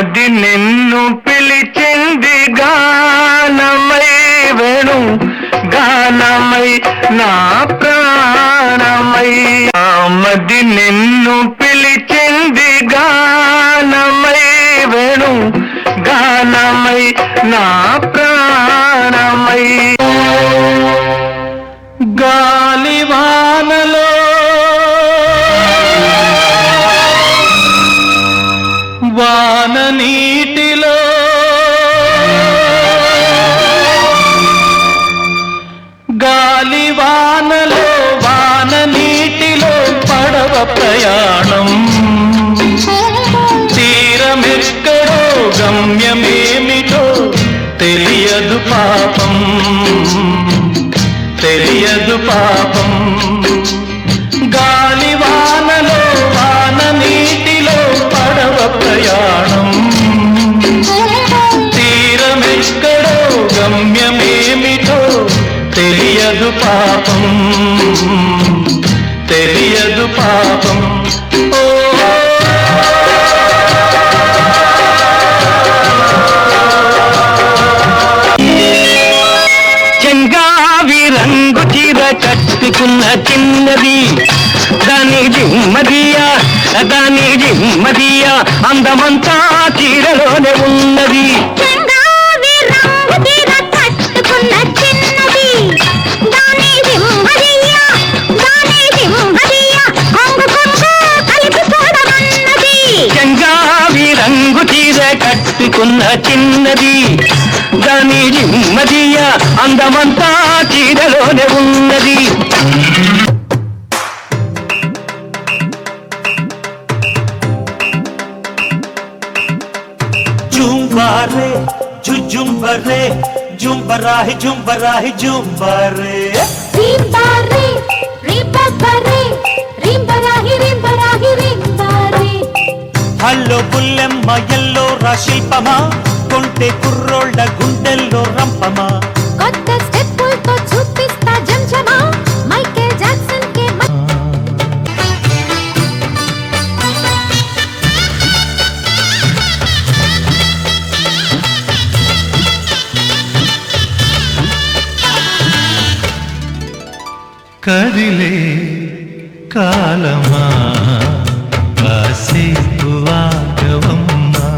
మది నిన్ను పిలిచింది గానమై వేణు గానమై నా ప్రాణమై మది నిన్ను పిలిచింది గానమై వేణు గానమై నా ప్రాణమై గాలివానలో వాన నీటిలో గాలివానలో వాన నీటిలో పడవ ప్రయాణం తీరమెక్కడో గమ్యమేమిటో తెలియదు పాపం తెలియదు పాపం గాలివానలో వాన నీటిలో పడవ ప్రయాణం తీరమెక్కడో గమ్యమేమిటో తెలియదు పాపం తెలియదు పాపం చెంగావి రంగు చీర కట్టుకున్న చిన్నది దాని జిమ్మదియా అందమంతా చీరలోనే ఉన్నది చెంగావి రంగు చీర కట్టుకున్న చిన్నది దాని జిమ్మదియా అందమంతా చీరలోనే ఉన్నది జుంబారే జుంబరే జుంబరాహి జుంబరాహి జుంబారే రింబారే రింబరే రింబరాహి రింబరాహి రింబారే హల్లో బుల్లెమ్మ ఎల్లో రాశిల్పమా కొంటె కుర్రోళ్ళ గుండెల్లో రంపమా కొత్త స్టెప్పులతో చూపిస్తా జంజమా మైకేల్ జాక్సన్ కే కదిలే కాలమా కాసేపు ఆగవమ్మా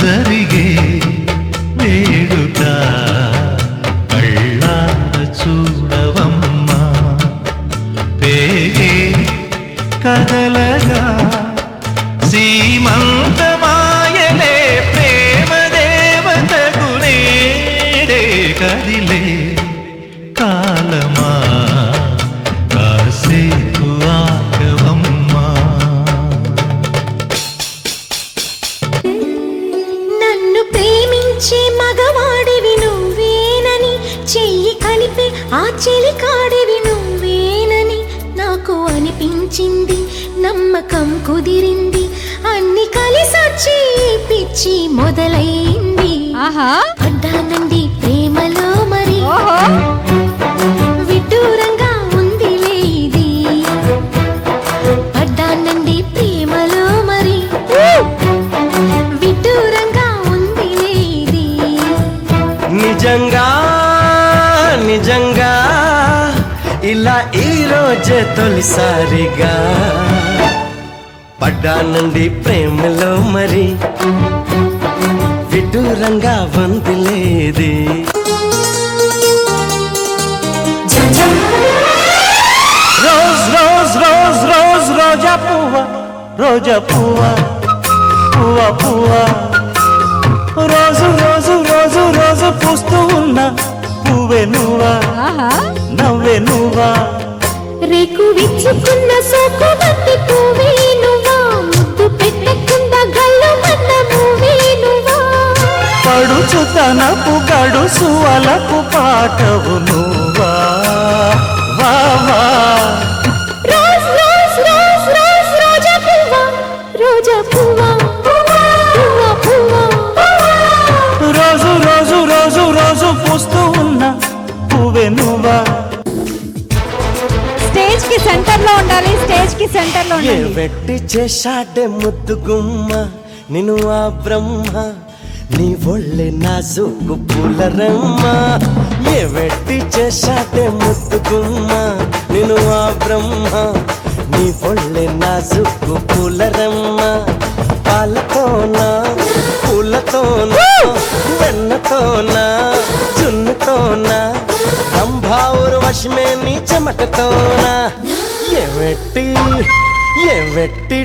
జరిగే వేడుక కళ్ళార చూడవమ్మా పేగే కదలగా సీమంతమాయలే ప్రేమ దేవతకు నేడే కదిలే కాలమా కాసేపు ఆగవమ్మా నన్ను ప్రేమించే మగవాడివి నువ్వేనని చెయ్యి కలిపే ఆ చెలికాడివి నువ్వేనని నాకు అనిపించింది నమ్మకం కుదిరింది అన్ని కలిసొచ్చి పిచ్చి మొదలైంది అడ్డానండి ప్రేమలో మరి విడ్డూరంగా ఉందిలే ఇది పడ్డానండి ప్రేమలో మరి విడ్డూరంగా ఉందిలే ఇది నిజంగా నిజంగా ఇలా ఈ రోజే తొలిసారిగా పడ్డానండి ప్రేమలో మరి విడ్డూరంగా వందిలేది రోజ్ రోజ్ రోజ్ రోజ్ రోజా పువ్వా రోజా పువ్వా పువ్వా పువ్వా రోజు రోజు రోజు రోజు పూస్తూ ఉన్నా పువ్వే నువ్వా నవ్వే నువ్వా రేకు విచ్చుకున్న సోకు బట్టి పువ్వే నువ్వా ముద్దు పెట్టకుండా గల్లు మన్న పువ్వే నువ్వా పడుచుతనపు గడుసు అలపు పాటవు నువ్వా వా వా రోజ్ రోజ్ రోజ్ రోజ్ రోజా పువ్వా పువ్వా పువ్వా రోజు రోజు రోజు రోజు పూస్తూ ఉన్నా పువ్వే నువ్వా స్టేజ్ కి సెంటర్ లో ఉండాలి, స్టేజ్ కి సెంటర్ లో ఏ ఉండాలి. వెట్టి చేశాడే ముద్దు గుమ్మ నిన్ను ఆ బ్రహ్మ నీ ఒళ్ళే నాజుకు పూలరమ్మ ఏ వెట్టి చేశాటే ముత్తుకుమ్మ నిన్ను ఆ బ్రహ్మ నీ ఒళ్ళే నాజుకు పూలరమ్మ పాలతోనా పూలతోనా వెన్నతోనా జున్నుతోనా రంభావురు వశమే నీ చెమటతోనా ఏ వెట్టి